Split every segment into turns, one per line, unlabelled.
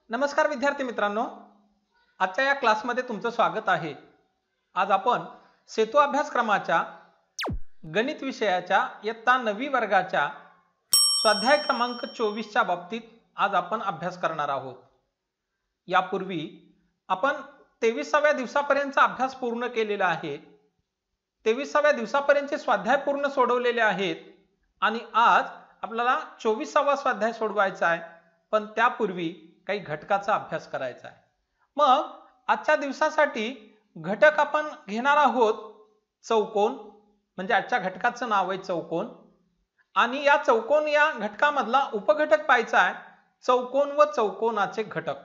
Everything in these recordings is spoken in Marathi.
नमस्कार विद्यार्थी मित्रांनो, आजच्या या क्लासमध्ये तुमचं स्वागत आहे। आज आपण सेतू अभ्यासक्रमाच्या गणित विषयाच्या इयत्ता 9वी वर्गाच्या स्वाध्याय क्रमांक 24 च्या बाबतीत आज आपण अभ्यास करणार आहोत। यापूर्वी आपण 23व्या दिवसापर्यंतचा अभ्यास पूर्ण केलेला आहे। 23व्या दिवसापर्यंतचे स्वाध्याय पूर्ण सोडवलेले आहेत आणि आज आपल्याला 24वा स्वाध्याय सोडवायचा आहे, पण त्यापूर्वी काही घटकाचा अभ्यास करायचा आहे। मग आजच्या दिवसासाठी घटक आपण घेणार आहोत चौकोन, म्हणजे आजच्या घटकाचं नाव आहे चौकोन, आणि या चौकोन या घटकामधला उपघटक पाहायचा आहे चौकोन व चौकोनाचे घटक।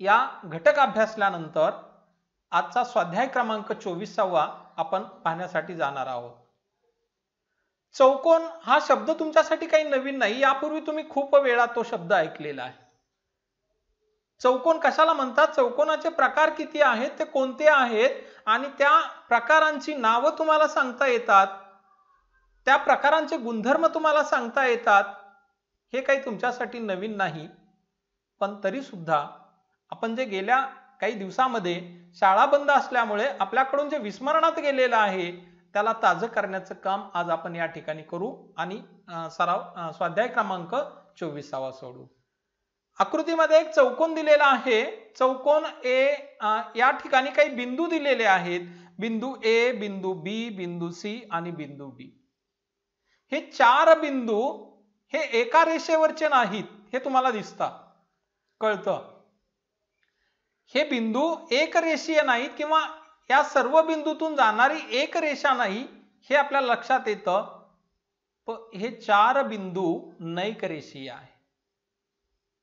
या घटक अभ्यासल्यानंतर आजचा स्वाध्याय क्रमांक 24वा आपण पाहण्यासाठी जाणार आहोत। चौकोन हा शब्द तुमच्यासाठी काही नवीन नाही, यापूर्वी तुम्ही खूप वेळा तो शब्द ऐकलेला आहे। चौकोन कशाला म्हणतात, चौकोनाचे प्रकार किती आहेत, ते कोणते आहेत आणि त्या प्रकारांची नावं तुम्हाला सांगता येतात, त्या प्रकारांचे गुणधर्म तुम्हाला सांगता येतात, हे काही तुमच्यासाठी नवीन नाही। पण तरी सुद्धा आपण जे गेल्या काही दिवसामध्ये शाळा बंद असल्यामुळे आपल्याकडून जे विस्मरणात गेलेलं आहे त्याला ताजं करण्याचं काम आज आपण या ठिकाणी करू आणि स्वाध्याय क्रमांक 24वा सोडवू। आकृतीमध्ये एक चौकोन दिलेला आहे। चौकोन ए या ठिकाणी काही बिंदू दिलेले आहेत, बिंदू ए, बिंदू बी, बिंदू सी आणि बिंदू डी। हे चार बिंदू हे एका रेषेवरचे नाहीत, हे तुम्हाला दिसतं, कळतं। हे बिंदू एक रेषीय नाहीत किंवा या सर्व बिंदूतून जाणारी एक रेषा नाही, हे आपल्याला लक्षात येतं। पण हे चार बिंदू नैक रेषीय आहे।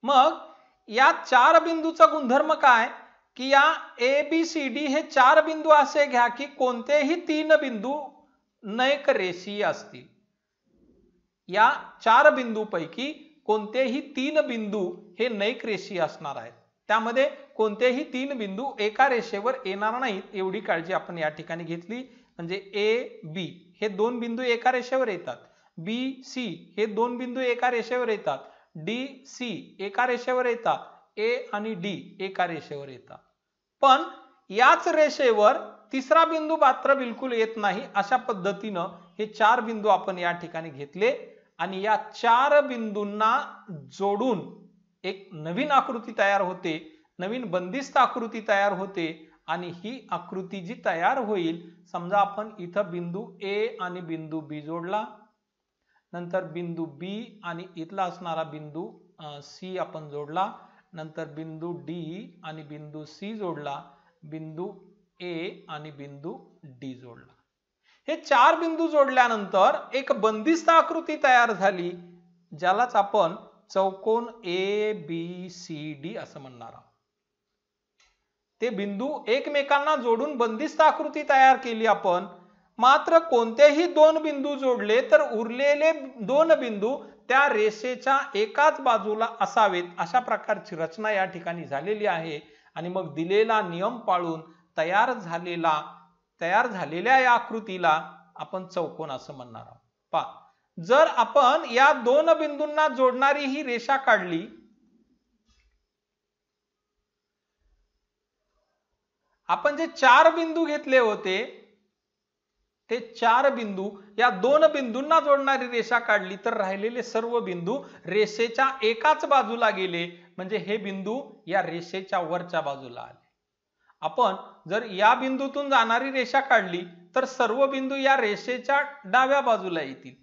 मग या चार बिंदूचा गुणधर्म काय की या ए बी सी डी हे चार बिंदू असे घ्या की कोणतेही तीन बिंदू नैक रेषीय असतील। या चार बिंदूपैकी कोणतेही तीन बिंदू हे नैक रेषीय असणार आहेत, त्यामध्ये कोणतेही तीन बिंदू एका रेषेवर येणार नाहीत, एवढी काळजी आपण या ठिकाणी घेतली। म्हणजे ए बी हे दोन बिंदू एका रेषेवर येतात, बी सी हे दोन बिंदू एका रेषेवर येतात, डी सी एका रेषेवर येतात, ए आणि डी एका रेषेवर येतात। पण याच रेषेवर तिसरा बिंदू मात्र बिलकुल येत नाही। अशा पद्धतीनं हे चार बिंदू आपण या ठिकाणी घेतले आणि या चार बिंदूंना जोडून एक नवीन आकृती तयार होते, नवीन बंदिस्त आकृती तयार होते। आणि ही आकृती जी तयार होईल, समजा आपण इथं बिंदू ए आणि बिंदू बी जोडला, नंतर बिंदू बी आणि इथला असणारा बिंदू सी आपण जोडला, नंतर बिंदू डी आणि बिंदू सी जोडला, बिंदू ए आणि बिंदू डी जोडला। हे चार बिंदू जोडल्यानंतर एक बंदिस्त आकृती तयार झाली, ज्यालाच आपण चौकोन ए बी सी डी असं म्हणणार आहोत। ते बिंदू एकमेकांना जोडून बंदिस्त आकृती तयार केली आपण। मात्र कोणतेही दोन बिंदू जोडले तर उरलेले दोन बिंदू त्या रेषेच्या एकाच बाजूला असावेत, अशा प्रकारची रचना या ठिकाणी झालेली आहे। आणि मग दिलेला नियम पाळून तयार झालेल्या या आकृतीला आपण चौकोन असं म्हणणार आहोत। पहा, जर आपण या दोन बिंदूंना जोडणारी ही रेषा काढली, आपण जे चार बिंदू घेतले होते ते चार बिंदू या दोन बिंदूंना जोडणारी रेषा काढली तर राहिलेले सर्व बिंदू रेषेच्या एकाच बाजूला गेले, म्हणजे हे बिंदू या रेषेच्या वरच्या बाजूला आले। आपण जर या बिंदूतून जाणारी रेषा काढली तर सर्व बिंदू या रेषेच्या डाव्या बाजूला येतील।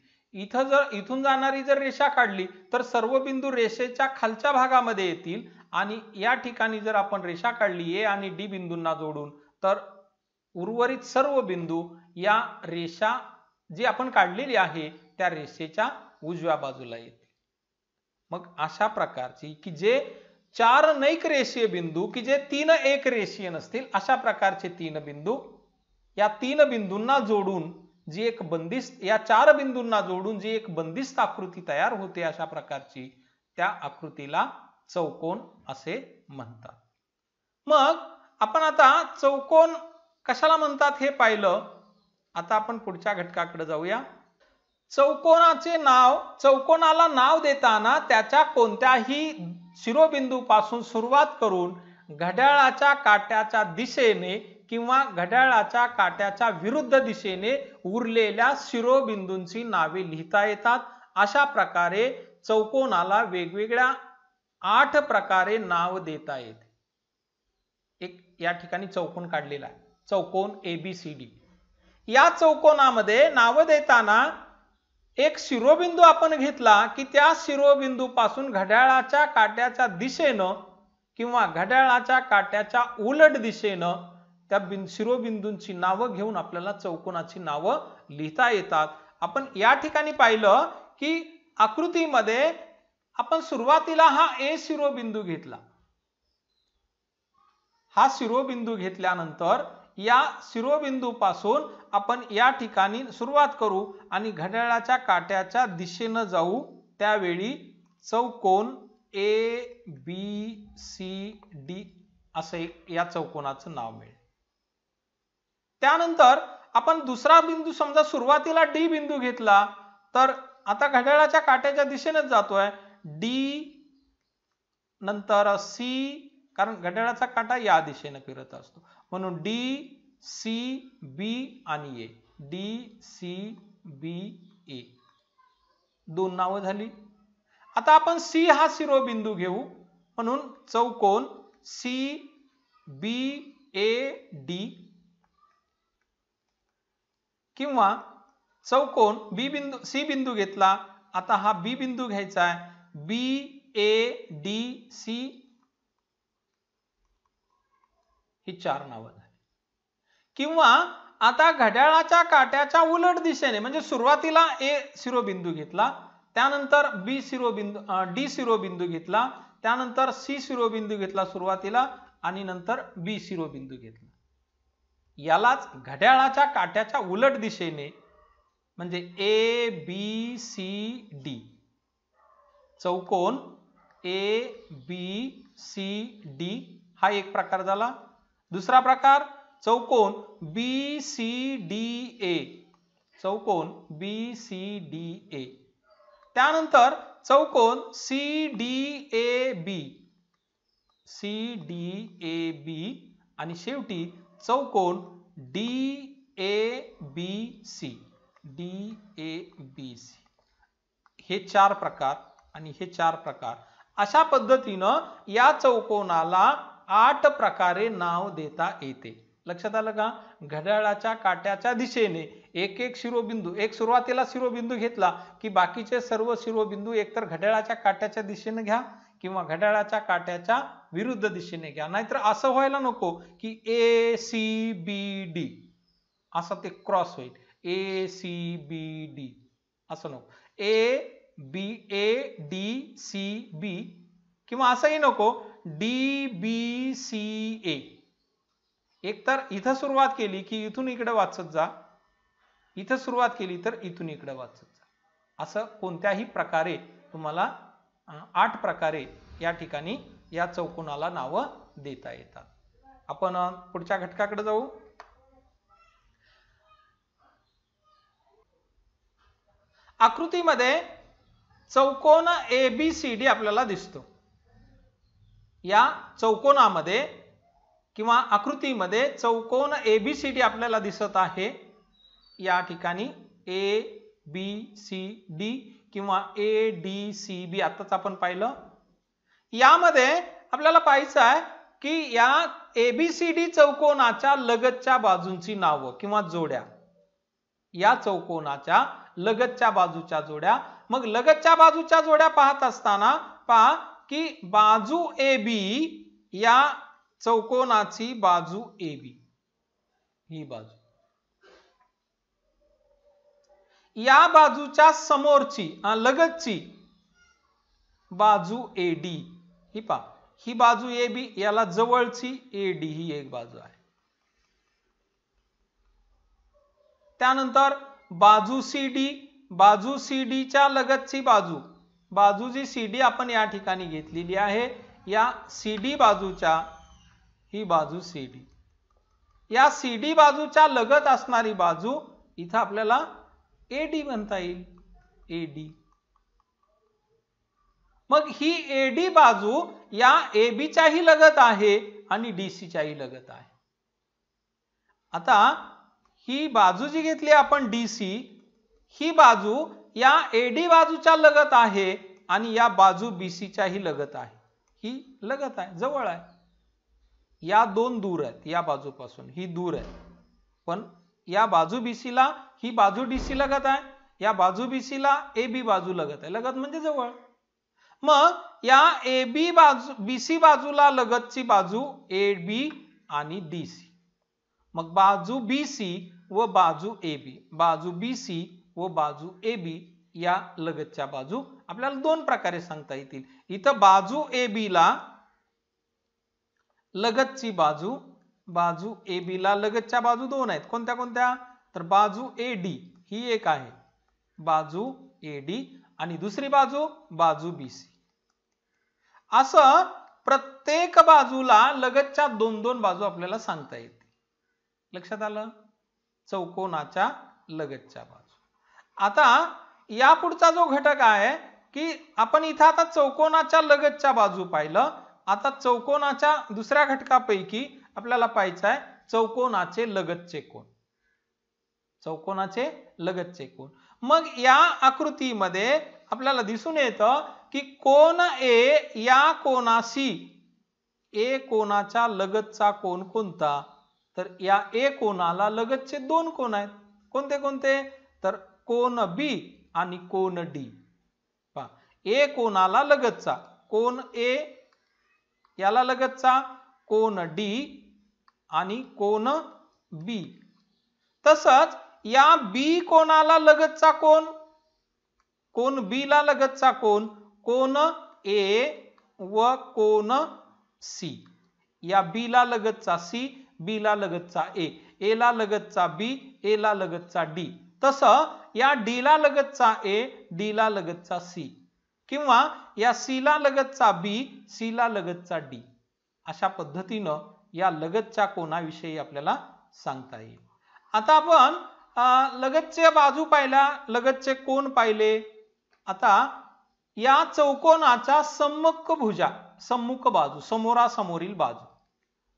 इथून जाणारी जर रेषा काढली तर सर्व बिंदू रेषेच्या खालच्या भागामध्ये येतील। आणि या ठिकाणी जर आपण रेषा काढली ए आणि डी बिंदूंना जोडून, तर उर्वरित सर्व बिंदू या रेषा जी आपण काढलेली आहे त्या रेषेच्या उजव्या बाजूला येतील। मग अशा प्रकारची की जे चार नैक रेषीय बिंदू की जे तीन एक रेषीय नसतील, अशा प्रकारचे तीन बिंदू, या तीन बिंदूंना जोडून जी एक बंदिस्त, या चार बिंदूंना जोडून जी एक बंदिस्त आकृती तयार होते, अशा प्रकारची त्या आकृतीला चौकोन असे म्हणतात। मग आपण आता चौकोन कशाला म्हणतात हे पाहिलं, आता आपण पुढच्या घटकाकडे जाऊया। चौकोनाचे नाव, चौकोनाला नाव देताना त्याच्या कोणत्याही शिरोबिंदू पासून सुरुवात करून घड्याळाच्या काट्याच्या दिशेने किंवा घड्याळाच्या काट्याच्या विरुद्ध दिशेने उरलेल्या शिरोबिंदूंची नावे लिहिता येतात। अशा प्रकारे चौकोनाला वेगवेगळ्या 8 प्रकारे नाव देता येते। एक या ठिकाणी चौकोन काढलेला आहे, चौकोन ABCD। या चौकोनामध्ये नाव देताना एक शिरोबिंदू आपण घेतला की त्या शिरोबिंदू पासून घड्याळाच्या काट्याच्या दिशेनं किंवा घड्याळाच्या काट्याच्या उलट दिशेनं त्या शिरोबिंदूंची नावं घेऊन आपल्याला चौकोनाची नावं लिहिता येतात। आपण या ठिकाणी पाहिलं की आकृतीमध्ये आपण सुरुवातीला हा A शिरोबिंदू घेतला। हा शिरोबिंदू घेतल्यानंतर या शिरोबिंदू पासून आपण या ठिकाणी सुरुवात करू आणि घड्याळाच्या काट्याच्या दिशेने जाऊ, त्यावेळी चौकोन ABCD असं एक या चौकोनाचं नाव मिळेल। त्यानंतर आपण दुसरा बिंदू समजा सुरुवातीला D बिंदू घेतला तर आता घड्याळाच्या काट्याच्या दिशेनेच जातोय, D नंतर C, कारण घड्याळाचा काटा या दिशेने फिरत असतो म्हणून D C B आणि A, D C B A 2 नावं झाली। आता आपण C हा शिरोबिंदू घेऊ म्हणून चौकोन CBAD किंवा चौकोन C बिंदू घेतला, आता हा B बिंदू घ्यायचा आहे BADC, ही 4 नावं झाली। किंवा आता घड्याळाच्या काट्याच्या उलट दिशेने म्हणजे सुरुवातीला A शिरोबिंदू घेतला, त्यानंतर D शिरोबिंदू घेतला, त्यानंतर C शिरोबिंदू घेतला सुरुवातीला आणि नंतर B शिरोबिंदू घेतला। यालाच घड्याळाच्या काट्याच्या उलट दिशेने म्हणजे ABCD चौकोन ABCD हा एक प्रकार झाला। दुसरा प्रकार चौकोन BCDA, चौकोन BCDA, त्यानंतर चौकोन CDAB आणि शेवटी चौकोन DABC। हे 4 प्रकार आणि हे 4 प्रकार अशा पद्धतीनं या चौकोनाला 8 प्रकारे नाव देता येते। लक्षात आलं का? घड्याळाच्या काट्याच्या दिशेने एक शिरोबिंदू, एक सुरुवातीला शिरोबिंदू घेतला की बाकीचे सर्व शिरोबिंदू एकतर घड्याळाच्या काट्याच्या दिशेने घ्या किंवा घड्याळाच्या काट्याच्या विरुद्ध दिशेने घ्या, नाहीतर असं व्हायला नको की ACBD असं ते क्रॉस होईल, ACBD असं नको, ADCB किंवा असंही नको DBCA। एकतर इथं सुरुवात केली की इथून इकडे वाचत जा, इथं सुरुवात केली तर इथून इकडे वाचत जा, असं कोणत्याही प्रकारे तुम्हाला 8 प्रकारे या ठिकाणी या चौकोनाला नाव देता येतात। आपण पुढच्या घटकाकडे जाऊ। आकृतीमध्ये चौकोन ABCD आपल्याला दिसतो। या चौकोनामध्ये किंवा आकृतीमध्ये चौकोन ABCD आपल्याला दिसत आहे। या ठिकाणी ABCD किंवा ADCB आताच आपण पाहिलं। यामध्ये आपल्याला पाहायचं आहे की या ABCD चौकोनाच्या लगतच्या बाजूंची नावं किंवा जोड्या, या चौकोनाच्या लगतच्या बाजूच्या जोड्या। मग लगतच्या बाजूच्या जोड्या पाहत असताना पहा की बाजू AB, या चौकोनाची बाजू AB, ही बाजू, या बाजूच्या समोरची लगतची बाजू AD, ही पहा, ही बाजू AB, याला जवळची AD ही एक बाजू आहे। त्यानंतर बाजू CD, बाजू CD च्या लगतची बाजू जी CD आपण या ठिकाणी घेतलेली आहे, या CD बाजूच्या, ही बाजू CD, या CD बाजूच्या लगत असणारी बाजू इथं आपल्याला AD म्हणता येईल, AD। मग ही एडी बाजू या AB च्याही लगत आहे आणि DC च्याही लगत आहे. आता ही बाजू जी घेतली आपण DC, ही बाजू या AD बाजूच्या लगत आहे आणि या बाजू BC च्याही लगत आहे. ही लगत आहे, जवळ आहे. या दोन दूर आहेत, या बाजूपासून ही दूर आहे, पण या बाजू BC ला ही बाजू DC लगत आहे, या बाजू BC ला AB बाजू लगत आहे. लगत म्हणजे जवळ. मग या AB बाजू BC बाजूला लगतची बाजू AB आणि DC. मग बाजू BC व बाजू AB, बाजू BC व बाजू AB या लगतच्या बाजू आपल्याला दोन प्रकारे सांगता येतील. इथं बाजू AB ला लगतची बाजू, बाजू AB ला लगतच्या बाजू दोन आहेत. कोणत्या कोणत्या? तर बाजू AD ही एक आहे, बाजू AD, आणि दुसरी बाजू बाजू BC. असं प्रत्येक बाजूला लगतच्या दोन दोन बाजू आपल्याला सांगता येते. लक्षात आलं? चौकोनाच्या लगतच्या बाजू. आता या पुढचा जो घटक आहे की आपण इथं आता चौकोनाच्या लगतच्या बाजू पाहिलं. आता चौकोनाच्या दुसऱ्या घटकापैकी आपल्याला पाहायचं आहे चौकोनाचे लगतचे कोन. चौकोनाचे लगतचे कोन. मग या आकृतीमध्ये आपल्याला दिसून येतं की कोन A या कोनाशी, A कोनाच्या लगतचा कोन कोणता? तर या A कोनाला लगतचे दोन कोन आहेत. कोणते कोणते? तर कोन B आणि कोन D. पहा, A कोनाला लगतचा कोन A, याला लगतचा कोन D आणि कोन B. तसंच या B कोनाला लगतचा कोन, कोन B ला लगतचा कोन, कोन A व कोन C. या B ला लगतचा C, B ला लगतचा A, A ला लगतचा B, A ला लगतचा D. तसं या D ला लगतचा A, D ला लगतचा C, किंवा या C ला लगतचा B, C ला लगतचा D. अशा पद्धतीनं या लगतच्या कोनाविषयी आपल्याला सांगता येईल. आता आपण लगतच्या बाजू पाहिल्या, लगतचे कोन पाहिले. आता या चौकोनाच्या सम्मुख भुजा, सम्मुख बाजू, समोरासमोरील बाजू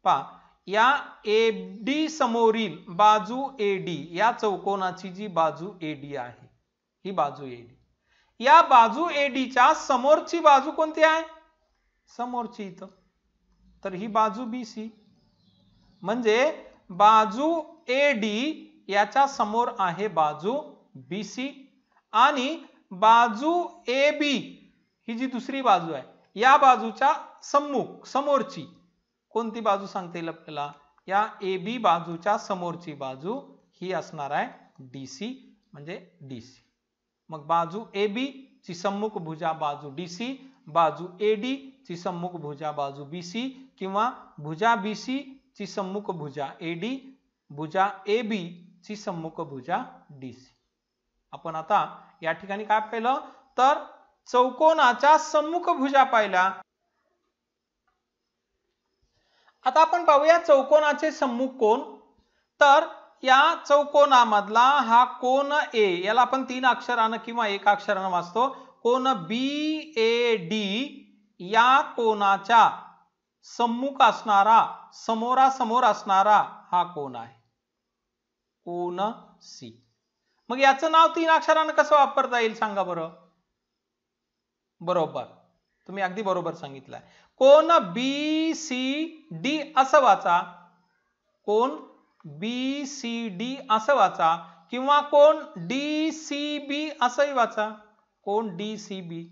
पहा. या AD समोरील बाजू AD, या चौकोनाची जी बाजू AD आहे, ही बाजू AD. या बाजू AD च्या समोरची बाजू कोणती आहे? समोरची इथं, तर ही बाजू BC. म्हणजे बाजू AD याच्या समोर आहे बाजू BC, आणि बाजू AB ही जी दुसरी बाजू आहे, या बाजूच्या सम्मुख, समोरची कोणती बाजू सांगता येईल आपल्याला? या AB बाजूच्या समोरची बाजू ही असणार आहे DC, म्हणजे DC. मग बाजू AB ची सम्मुख भुजा बाजू DC, बाजू AD ची सम्मुख भुजा बाजू BC, किंवा भुजा BC ची सम्मुख भुजा AD, भुजा AB ची सम्मुख भुजा DC. आपण आता या ठिकाणी काय पाहिलं? तर चौकोनाच्या सम्मुख भुजा पाहिल्या. आता आपण पाहूया चौकोनाचे सम्मुख कोन. तर या चौकोनामधला हा कोन A, याला आपण 3 अक्षरानं किंवा 1 अक्षरानं वाचतो. कोन BAD या कोनाच्या सम्मुख असणारा, समोरासमोर असणारा हा कोन आहे, कोन C. मग याचं नाव 3 अक्षरानं कसं वापरता येईल सांगा बरं? बरोबर, तुम्ही अगदी बरोबर सांगितलंय. कोन BCD असं वाचा, कोन BCD असं वाचा, किंवा कोन DCB असंही वाचा, कोन DCB.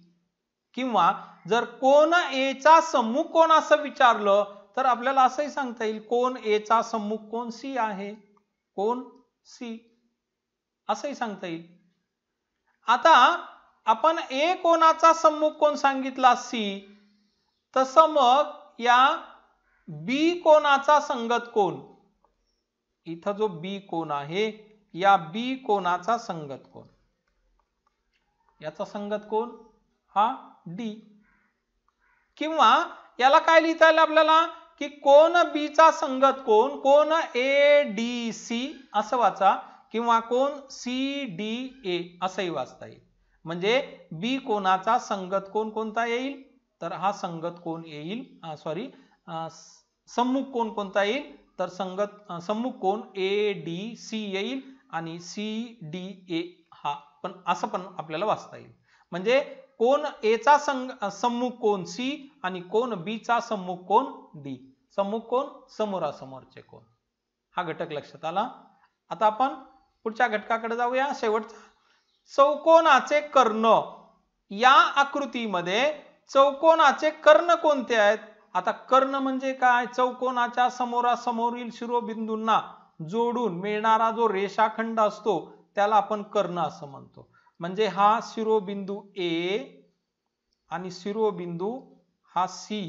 किंवा जर कोन A चा सम्मुख कोन असं विचारलं तर आपल्याला असंही सांगता येईल कोन A चा सम्मुख कोन C आहे, कोन C असंही सांगता येईल. आता आपण A कोनाचा सम्मुख कोन सांगितला C, तसं मग या B कोनाचा संगत कोन, इथं जो B कोन आहे, या B कोनाचा संगत कोन, याचा संगत कोन हा D. किंवा याला काय लिहिता येईल आपल्याला की कोन B चा संगत कोन, कोन ADC असं वाचा, किंवा कोन CDA असंही वाचता येईल. म्हणजे बी कोणाचा संगत कोण कोणता येईल, तर हा संगत कोण येईल, सम्मुख कोण कोणता येईल, तर सम्मुख कोण ए डी सी येईल आणि सी डी ए हा पण असं पण आपल्याला वाचता येईल. म्हणजे कोण ए चा सम्मुख कोण सी आणि कोण बी चा सम्मुख कोण डी. सम्मुख कोण, समोरासमोरचे कोण. हा घटक लक्षात आला. आता आपण पुढच्या घटकाकडे जाऊया, शेवटचा. चौकोनाचे कर्ण. या आकृतीमध्ये चौकोनाचे कर्ण कोणते आहेत? आता कर्ण म्हणजे काय? चौकोनाच्या समोरासमोरील शिरोबिंदूंना जोडून मिळणारा जो रेषाखंड असतो त्याला आपण कर्ण असं म्हणतो. म्हणजे हा शिरोबिंदू ए आणि शिरोबिंदू हा सी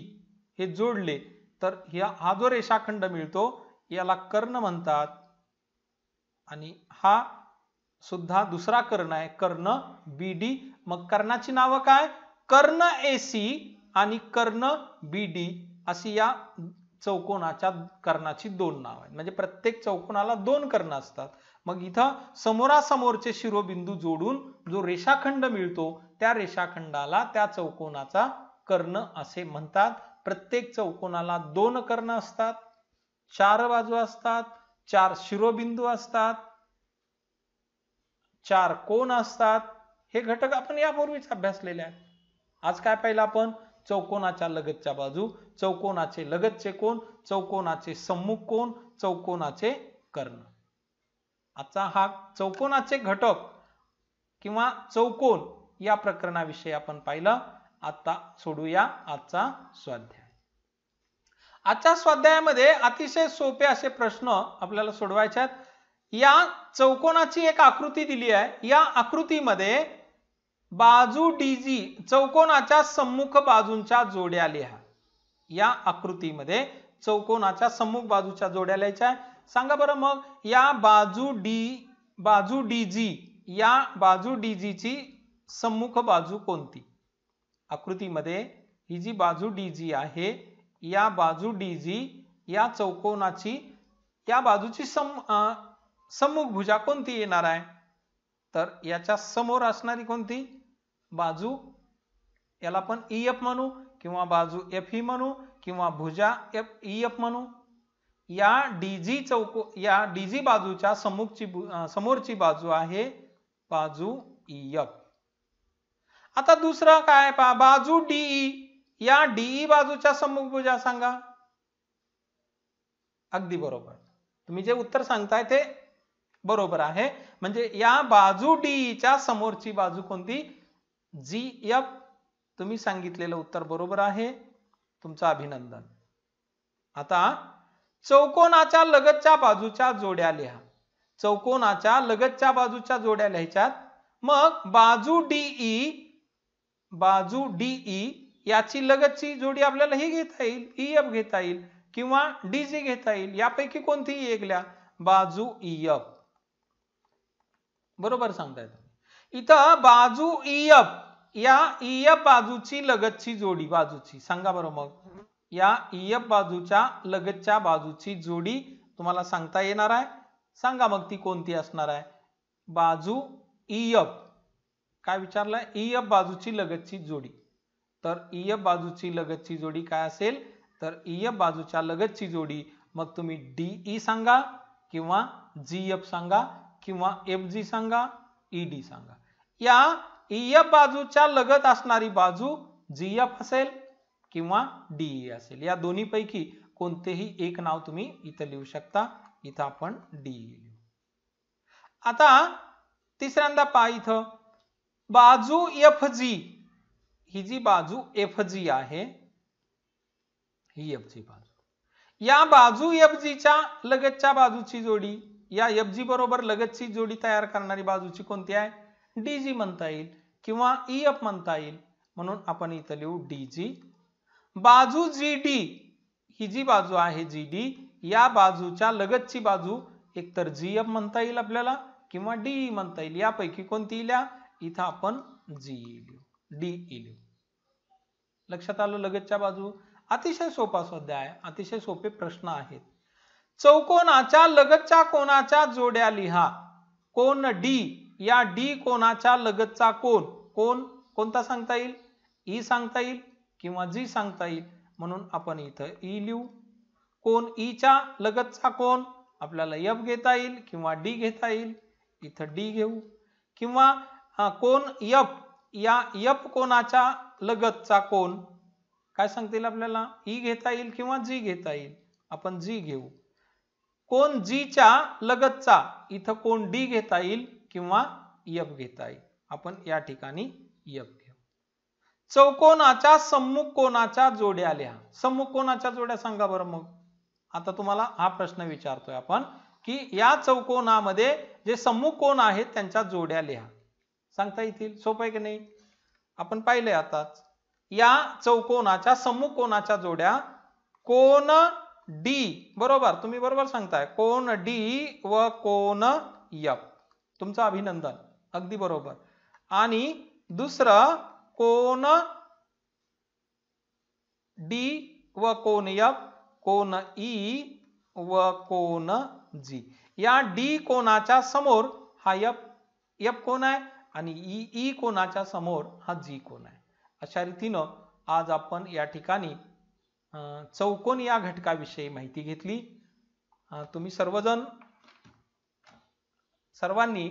हे जोडले तर हा जो रेषाखंड मिळतो याला कर्ण म्हणतात. आणि हा सुद्धा दुसरा कर्ण आहे, कर्ण बी डी. मग कर्णाची नावं काय? कर्ण ए सी आणि कर्ण बी डी अशी या चौकोनाच्या कर्णाची दोन नाव आहेत. म्हणजे प्रत्येक चौकोनाला दोन कर्ण असतात. मग इथं समोरासमोरचे शिरोबिंदू जोडून जो रेषाखंड मिळतो त्या रेषाखंडाला त्या चौकोनाचा कर्ण असे म्हणतात. प्रत्येक चौकोनाला दोन कर्ण असतात, चार बाजू असतात, चार शिरोबिंदू असतात, चार कोण असतात. हे घटक आपण यापूर्वीच अभ्यासलेले आहेत. आज काय पाहिलं आपण? चौकोनाच्या लगतच्या बाजू, चौकोनाचे लगतचे कोण, चौकोनाचे सम्मुख कोण, चौकोनाचे कर्ण. आजचा हा चौकोनाचे घटक किंवा चौकोन या प्रकरणाविषयी आपण पाहिलं. आता सोडूया आजचा स्वाध्याय. आजच्या स्वाध्यायामध्ये अतिशय सोपे असे प्रश्न आपल्याला सोडवायचे आहेत. या चौकोनाची एक आकृती दिली आहे. या आकृतीमध्ये बाजू डीजी चौकोनाच्या सम्मुख बाजूंच्या जोड्या लिहा. या आकृतीमध्ये चौकोनाच्या सम्मुख बाजूच्या जोड्या लिहायच्या. सांगा बरं मग या बाजू डीजी, या बाजू डीजी ची सम्मुख बाजू कोणती? आकृतीमध्ये ही जी बाजू डीजी आहे, या बाजू डीजी या चौकोनाची या बाजूची सम्मुख भुजा कोणती येणार आहे? तर याच्या समोर असणारी कोणती बाजू, याला आपण EF म्हणू किंवा बाजू FE म्हणू किंवा भुजा EF म्हणू. या डीजी बाजूच्या समोरची बाजू आहे बाजू EF. आता दुसरं काय पहा, बाजू DE. या DE बाजूच्या सम्मुख भुजा सांगा. अगदी बरोबर, तुम्ही जे उत्तर सांगताय ते बरोबर आहे. म्हणजे या बाजू DE च्या समोरची बाजू कोणती? GF. तुम्ही सांगितलेलं उत्तर बरोबर आहे, तुमचं अभिनंदन. आता चौकोनाच्या लगतच्या बाजूच्या जोड्या लिहा. चौकोनाच्या लगतच्या बाजूच्या जोड्या लिहायच्यात. मग बाजू DE याची लगतची जोडी आपल्याला ही घेता येईल, EF घेता येईल किंवा DG घेता येईल. यापैकी कोणतीही एक लिहा. बाजू EF. बरोबर सांगताय तुम्ही. इथं बाजू EF, या EF बाजूची लगतची जोडी बाजूची सांगा बरं. मग या EF बाजूच्या लगतच्या बाजूची जोडी तुम्हाला सांगता येणार आहे. सांगा मग ती कोणती असणार आहे? बाजू EF. काय विचारलंय? EF बाजूची लगतची जोडी. तर EF बाजूची लगतची जोडी काय असेल? तर EF बाजूच्या लगतची जोडी मग तुम्ही DE सांगा किंवा GF सांगा किंवा FG सांगा, ED सांगा. या EF बाजूच्या लगत असणारी बाजू GF असेल किंवा DE असेल. या दोन्ही पैकी कोणतेही एक नाव तुम्ही इथं लिहू शकता. इथं आपण DE लिहू. आता तिसऱ्यांदा पहा, इथं बाजू FG. ही जी बाजू FG आहे, ही FG बाजू. या बाजू FG च्या लगतच्या बाजूची जोडी, या FG बरोबर लगतची जोडी तयार करणारी बाजूची कोणती आहे? DG म्हणता येईल किंवा EF म्हणता येईल. म्हणून आपण इथं लिहू DG. बाजू GD. ही जी बाजू आहे GD, या बाजूच्या लगतची बाजू एकतर GF म्हणता येईल आपल्याला किंवा DE म्हणता येईल. यापैकी कोणती लिहा. इथं आपण GE लिहू, DE लिहू. लक्षात आलं? लगतच्या बाजू. अतिशय सोपा स्वाध्याय आहे, अतिशय सोपे प्रश्न आहेत. चौकोनाच्या लगतच्या कोनाच्या जोड्या लिहा. कोन D, या D कोनाच्या लगतचा कोन कोण कोणता सांगता येईल? ई सांगता येईल किंवा जी सांगता येईल, म्हणून आपण इथं ई लिहू. कोण ईच्या लगतचा कोण आपल्याला एफ घेता येईल किंवा डी घेता येईल, इथं डी घेऊ. किंवा कोण एफ, या एफ कोणाच्या लगतचा कोण काय सांगता येईल आपल्याला? ई घेता येईल किंवा जी घेता येईल, आपण जी घेऊ. कोण जीच्या लगतचा इथं कोण डी घेता येईल किंवा एफ घेता येईल, आपण या ठिकाणी एफ घेऊ. चौकोनाच्या सम्मुख कोणाच्या जोड्या लिहा. सम्मुख कोणाच्या जोड्या सांगा बरं. मग आता तुम्हाला हा प्रश्न विचारतोय आपण की या चौकोनामध्ये जे सम्मुख कोण आहेत त्यांच्या जोड्या लिहा. सांगता येतील? सोपं आहे की नाही? आपण पाहिले आताच. या चौकोनाच्या सम्मुख कोणाच्या जोड्या कोन डी, बरोबर, तुम्ही बरोबर सांगताय, कोन डी व कोन एफ. तुमचं अभिनंदन, अगदी बरोबर. आणि दुसरं कोन डी व कोन एफ, कोन ई व कोन जी. या डी कोणाच्या समोर हा एफ कोण आहे आणि ई कोणाच्या समोर हा जी कोण आहे. अशा रीतीनं आज आपण या ठिकाणी चौकोन या घटकाविषयी माहिती घेतली. तुम्ही सर्वांनी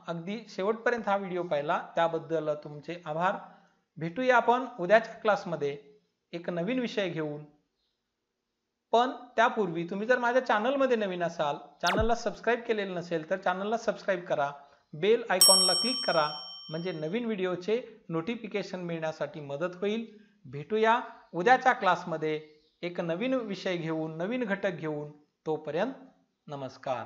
अगदी शेवटपर्यंत हा व्हिडिओ पाहिला त्याबद्दल तुमचे आभार. भेटूया आपण उद्याच्या क्लासमध्ये एक नवीन विषय घेऊन. पण त्यापूर्वी तुम्ही जर माझ्या चॅनलमध्ये नवीन असाल, चॅनलला सबस्क्राईब केलेलं नसेल तर चॅनलला सबस्क्राईब करा, बेल आयकॉनला क्लिक करा, म्हणजे नवीन व्हिडिओचे नोटिफिकेशन मिळण्यासाठी मदत होईल. भेटूया उद्याच्या क्लासमध्ये एक नवीन विषय घेऊन, नवीन घटक घेऊन. तोपर्यंत नमस्कार.